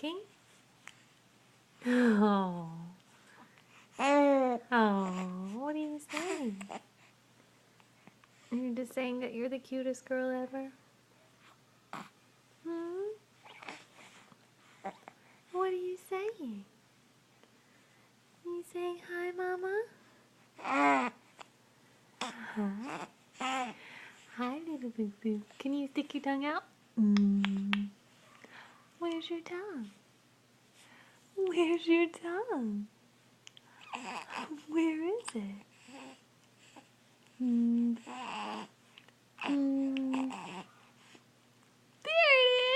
talking? Oh. Oh, what are you saying? You're just saying that you're the cutest girl ever? Hmm? What are you saying? Are you saying hi, Mama? Huh? Hi, little boo boo. Can you stick your tongue out? Where's your tongue? Where's your tongue? Where is it? There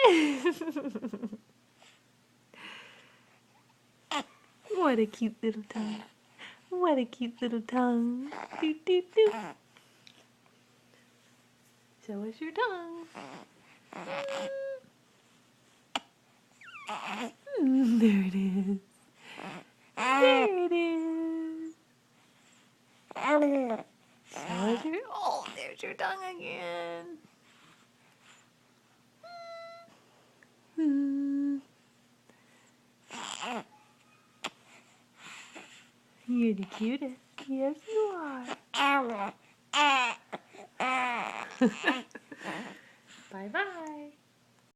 it is! What a cute little tongue. What a cute little tongue. Doo doo doo. Show us your tongue. There it is. There it is. Show us your... Oh, there's your tongue again. You're the cutest. Yes, you are. Bye-bye.